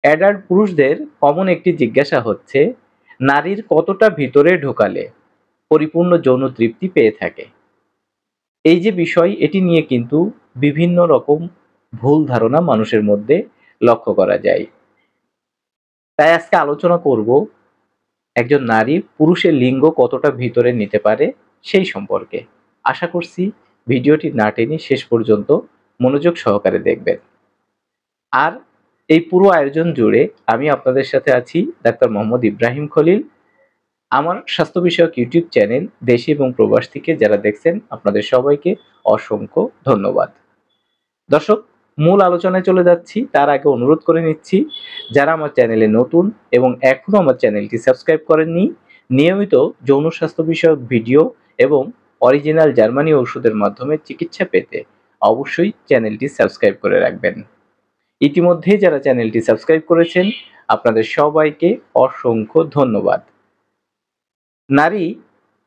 Adult পুরুষদের common একটি জিজ্ঞাসা হচ্ছে, নারীর কতটা ভিতরে ঢোকালে পরিপূর্ণ যৌন তৃপ্তি পেয়ে থাকে। এই যে বিষয়, এটি নিয়ে কিন্তু বিভিন্ন রকম ভুল ধারণা মানুষের মধ্যে লক্ষ্য করা যায়। তাই আজকে আলোচনা করব একজন নারী পুরুষের লিঙ্গ কতটা ভিতরে নিতে পারে সেই সম্পর্কে। আশা করছি ভিডিওটি না টেনে শেষ পর্যন্ত মনোযোগ সহকারে দেখবেন। আর এই পুরো আয়োজন জুড়ে আমি আপনাদের সাথে আছি ডাক্তার মোহাম্মদ ইব্রাহিম খলিল। আমার স্বাস্থ্য বিষয়ক ইউটিউব চ্যানেল দেশে এবং প্রবাস থেকে যারা দেখছেন আপনাদের সবাইকে অসংখ্য ধন্যবাদ। দর্শক, মূল আলোচনায় চলে যাচ্ছি তার আগে অনুরোধ করে নিচ্ছি, যারা আমার চ্যানেলে নতুন এবং এখনো আমার চ্যানেলটি সাবস্ক্রাইব করেননি, নিয়মিত যৌন স্বাস্থ্য বিষয়ক ভিডিও এবং অরিজিনাল জার্মানি ওষুধের মাধ্যমে চিকিৎসা পেতে অবশ্যই চ্যানেলটি সাবস্ক্রাইব করে রাখবেন। ইতিমধ্যে যারা চ্যানেলটি সাবস্ক্রাইব করেছেন আপনাদের সবাইকে অসংখ্য ধন্যবাদ। নারী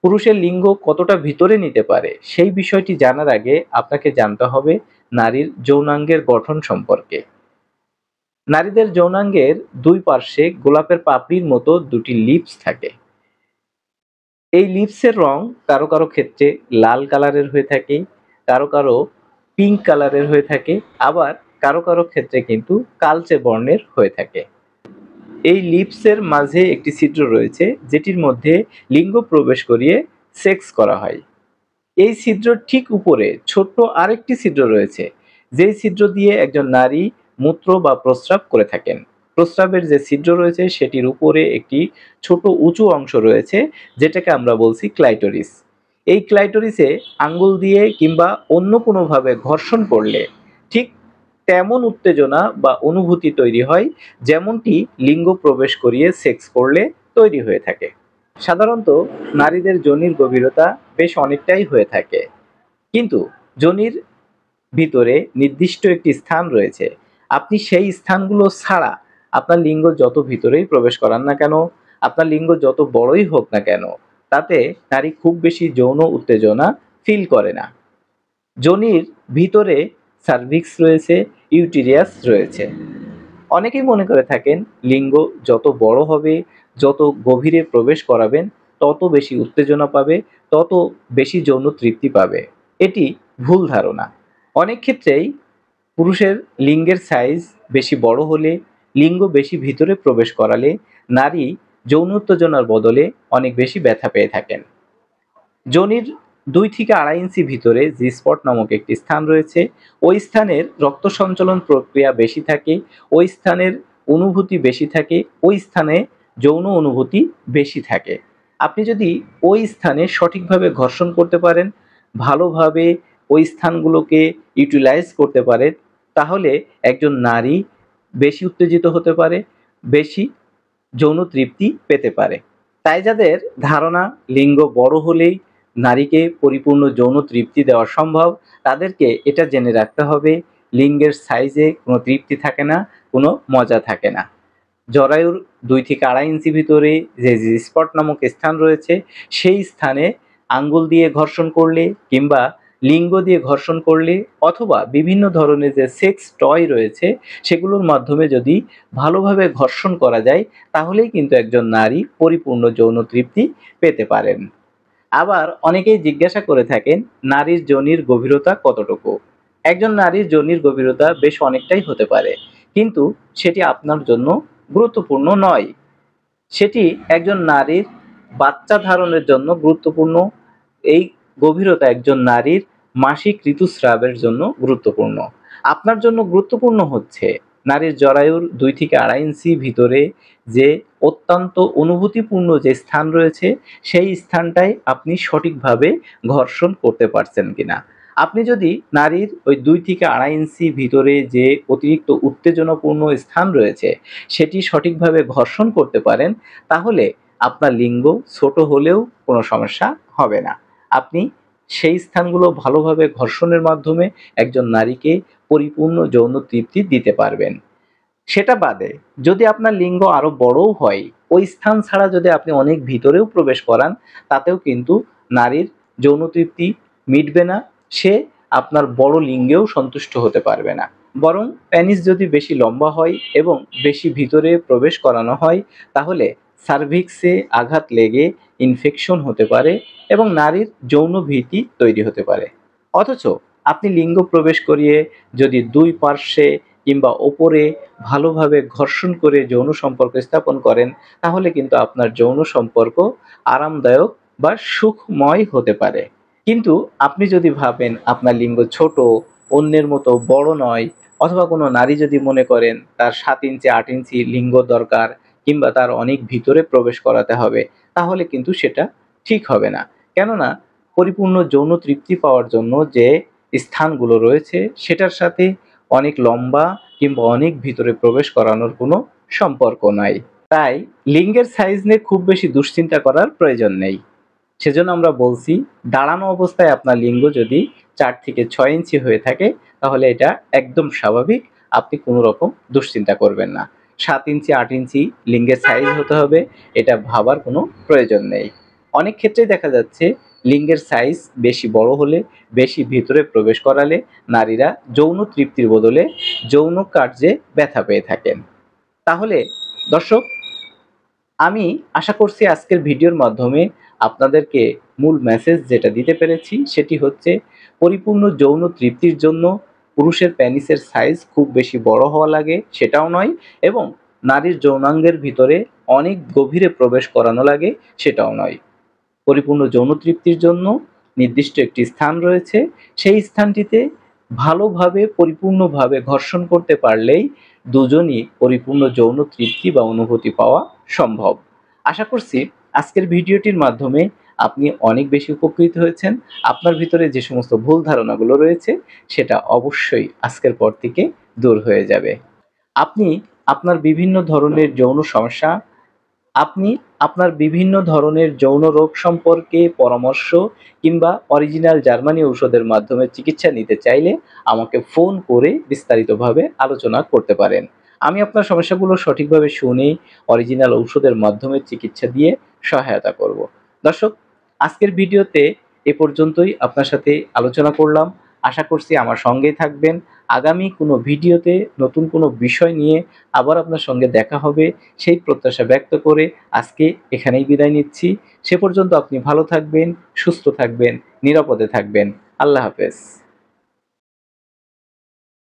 পুরুষের লিঙ্গ কতটা ভিতরে নিতে পারে সেই বিষয়টি জানার আগে আপনাকে জানতে হবে নারীর যৌনাঙ্গের গঠন সম্পর্কে। নারীদের যৌনাঙ্গের দুই পার্শ্বে গোলাপের পাপড়ির মতো দুটি লিপস থাকে। এই লিপসের রং কারো কারো ক্ষেত্রে লাল কালারের হয়ে থাকে, কারো কারো পিঙ্ক কালারের হয়ে থাকে, আবার কারো কারো ক্ষেত্রে কিন্তু কালচে বর্ণের হয়ে থাকে। এই লিপসের মাঝে একটি ছিদ্র রয়েছে যেটির মধ্যে লিঙ্গ প্রবেশ করিয়ে সেক্স করা হয়। এই ছিদ্র ঠিক উপরে ছোট্ট আরেকটি ছিদ্র রয়েছে, যেই ছিদ্র দিয়ে একজন নারী মূত্র বা প্রস্রাব করে থাকেন। প্রস্রাবের যে ছিদ্র রয়েছে সেটির উপরে একটি ছোট উঁচু অংশ রয়েছে যেটাকে আমরা বলছি ক্লাইটোরিস। এই ক্লাইটোরিসে আঙ্গুল দিয়ে কিংবা অন্য কোনোভাবে ঘর্ষণ করলে ঠিক তেমন উত্তেজনা বা অনুভূতি তৈরি হয় যেমনটি লিঙ্গ প্রবেশ করিয়ে সেক্স করলে তৈরি হয়ে থাকে। সাধারণত নারীদের যোনির গভীরতা বেশ অনেকটাই হয়ে থাকে, কিন্তু যোনির ভিতরে নির্দিষ্ট একটি স্থান রয়েছে। আপনি সেই স্থানগুলো ছাড়া আপনার লিঙ্গ যত ভিতরেই প্রবেশ করান না কেন, আপনার লিঙ্গ যত বড়ই হোক না কেন, তাতে নারী খুব বেশি যৌন উত্তেজনা ফিল করে না। যোনির ভিতরে সার্ভিক্স রয়েছে, ইউটেরিয়াস রয়েছে। অনেকেই মনে করে থাকেন লিঙ্গ যত বড় হবে, যত গভীরে প্রবেশ করাবেন, তত বেশি উত্তেজনা পাবে, তত বেশি যৌন তৃপ্তি পাবে। এটি ভুল ধারণা। অনেক ক্ষেত্রেই পুরুষের লিঙ্গের সাইজ বেশি বড় হলে, লিঙ্গ বেশি ভিতরে প্রবেশ করালে নারী যৌন উত্তেজনার বদলে অনেক বেশি ব্যথা পেয়ে থাকেন। যোনির 2 থেকে 2.5 ইঞ্চি ভিতরে জি স্পট নামক একটি স্থান রয়েছে। ওই স্থানের রক্ত সঞ্চালন প্রক্রিয়া বেশি থাকে, ওই স্থানের অনুভূতি বেশি থাকে, ওই স্থানে যৌন অনুভূতি বেশি থাকে। আপনি যদি ওই স্থানে সঠিকভাবে ঘর্ষণ করতে পারেন, ভালোভাবে ওই স্থানগুলোকে ইউটিলাইজ করতে পারেন, তাহলে একজন নারী বেশি উত্তেজিত হতে পারে, বেশি যৌন তৃপ্তি পেতে পারে। তাই যাদের ধারণা লিঙ্গ বড় হলেই নারীকে পরিপূর্ণ যৌন তৃপ্তি দেওয়া সম্ভব, তাদেরকে এটা জেনে রাখতে হবে লিঙ্গের সাইজে কোনো তৃপ্তি থাকে না, কোনো মজা থাকে না। জরায়ুর 2 থেকে 2.5 ইঞ্চি ভিতরে যে জি স্পট নামক স্থান রয়েছে, সেই স্থানে আঙ্গুল দিয়ে ঘর্ষণ করলে কিংবা লিঙ্গ দিয়ে ঘর্ষণ করলে অথবা বিভিন্ন ধরনের যে সেক্স টয় রয়েছে সেগুলোর মাধ্যমে যদি ভালোভাবে ঘর্ষণ করা যায়, তাহলেই কিন্তু একজন নারী পরিপূর্ণ যৌন তৃপ্তি পেতে পারেন। আবার অনেকেই জিজ্ঞাসা করে থাকেন নারীর যোনির গভীরতা কতটুকু। একজন নারীর যোনির গভীরতা বেশ অনেকটাই হতে পারে, কিন্তু সেটি আপনার জন্য গুরুত্বপূর্ণ নয়। সেটি একজন নারীর বাচ্চা ধারণের জন্য গুরুত্বপূর্ণ। এই গভীরতা একজন নারীর মাসিক ঋতুস্রাবের জন্য গুরুত্বপূর্ণ। আপনার জন্য গুরুত্বপূর্ণ হচ্ছে নারীর জরায়ুর 2 থেকে 2.5 ইঞ্চি ভিতরে যে অত্যন্ত অনুভূতিপূর্ণ যে স্থান রয়েছে, সেই স্থানটায় আপনি সঠিকভাবে ঘর্ষণ করতে পারছেন কিনা। আপনি যদি নারীর ওই 2 থেকে 2.5 ইঞ্চি ভিতরে যে অতিরিক্ত উত্তেজনাপূর্ণ স্থান রয়েছে সেটি সঠিকভাবে ঘর্ষণ করতে পারেন, তাহলে আপনার লিঙ্গ ছোট হলেও কোনো সমস্যা হবে না। আপনি সেই স্থানগুলো ভালোভাবে ঘর্ষণের মাধ্যমে একজন নারীকে পরিপূর্ণ যৌন তৃপ্তি দিতে পারবেন। সেটা বাদে যদি আপনার লিঙ্গ আরো বড়ও হয়, ওই স্থান ছাড়া যদি আপনি অনেক ভিতরেও প্রবেশ করান, তাতেও কিন্তু নারীর যৌন তৃপ্তি মিটবে না, সে আপনার বড় লিঙ্গেও সন্তুষ্ট হতে পারবে না। বরং পেনিস যদি বেশি লম্বা হয় এবং বেশি ভিতরে প্রবেশ করানো হয় তাহলে সার্ভিক্সে আঘাত লেগে ইনফেকশন হতে পারে এবং নারীর যৌন ভীতি তৈরি হতে পারে। অথচ আপনি লিঙ্গ প্রবেশ করিয়ে যদি দুই পার্শ্বে কিংবা ওপরে ভালোভাবে ঘর্ষণ করে যৌন সম্পর্ক স্থাপন করেন তাহলে কিন্তু আপনার যৌন সম্পর্ক আরামদায়ক বা সুখময় হতে পারে। কিন্তু আপনি যদি ভাবেন আপনার লিঙ্গ ছোট, অন্যের মতো বড় নয়, অথবা কোনো নারী যদি মনে করেন তার 7 ইঞ্চি 8 ইঞ্চি লিঙ্গ দরকার কিংবা তার অনেক ভিতরে প্রবেশ করাতে হবে, তাহলে কিন্তু সেটা ঠিক হবে না। কেননা পরিপূর্ণ যৌন তৃপ্তি পাওয়ার জন্য যে স্থানগুলো রয়েছে সেটার সাথে অনেক লম্বা কিংবা অনেক ভিতরে প্রবেশ করানোর কোনো সম্পর্ক নাই। তাই লিঙ্গের সাইজ নিয়ে খুব বেশি দুশ্চিন্তা করার প্রয়োজন নেই। সেজন্য আমরা বলছি দাঁড়ানো অবস্থায় আপনার লিঙ্গ যদি 4 থেকে 6 ইঞ্চি হয়ে থাকে তাহলে এটা একদম স্বাভাবিক, আপনি কোনো রকম দুশ্চিন্তা করবেন না। 7 ইঞ্চি 8 ইঞ্চি লিঙ্গের সাইজ হতে হবে এটা ভাবার কোনো প্রয়োজন নেই। অনেক ক্ষেত্রেই দেখা যাচ্ছে লিঙ্গের সাইজ বেশি বড় হলে, বেশি ভিতরে প্রবেশ করালে নারীরা যৌন তৃপ্তির বদলে যৌন কার্যে ব্যথা পেয়ে থাকেন। তাহলে দর্শক, আমি আশা করছি আজকের ভিডিওর মাধ্যমে আপনাদেরকে মূল মেসেজ যেটা দিতে পেরেছি সেটি হচ্ছে পরিপূর্ণ যৌন তৃপ্তির জন্য পুরুষের পেনিসের সাইজ খুব বেশি বড় হওয়া লাগে সেটাও নয়, এবং নারীর যৌনাঙ্গের ভিতরে অনেক গভীরে প্রবেশ করানো লাগে সেটাও নয়। পরিপূর্ণ যৌন তৃপ্তির জন্য নির্দিষ্ট একটি স্থান রয়েছে, সেই স্থানটিতে ভালোভাবে পরিপূর্ণভাবে ঘর্ষণ করতে পারলেই দুজনই পরিপূর্ণ যৌন তৃপ্তি বা অনুভূতি পাওয়া সম্ভব। আশা করছি আজকের ভিডিওটির মাধ্যমে আপনি অনেক বেশি উপকৃত হয়েছেন। আপনার ভিতরে যে সমস্ত ভুল ধারণাগুলো রয়েছে সেটা অবশ্যই আজকের পর থেকে দূর হয়ে যাবে। আপনি আপনার বিভিন্ন ধরনের যৌন সমস্যা, আপনি আপনার বিভিন্ন ধরনের যৌন রোগ সম্পর্কে পরামর্শ কিংবা অরিজিনাল জার্মানি ঔষধের মাধ্যমে চিকিৎসা নিতে চাইলে আমাকে ফোন করে বিস্তারিতভাবে আলোচনা করতে পারেন। আমি আপনার সমস্যাগুলো সঠিকভাবে শুনে অরিজিনাল ঔষধের মাধ্যমে চিকিৎসা দিয়ে সহায়তা করব। দর্শক, আজকের ভিডিওতে এ পর্যন্তই আপনার সাথে আলোচনা করলাম। আশা করছি আমার সঙ্গেই থাকবেন। আগামী কোনো ভিডিওতে নতুন কোনো বিষয় নিয়ে আবার আপনার সঙ্গে দেখা হবে সেই প্রত্যাশা ব্যক্ত করে আজকে এখানেই বিদায় নিচ্ছি। সে পর্যন্ত আপনি ভালো থাকবেন, সুস্থ থাকবেন, নিরাপদে থাকবেন। আল্লাহ হাফেজ।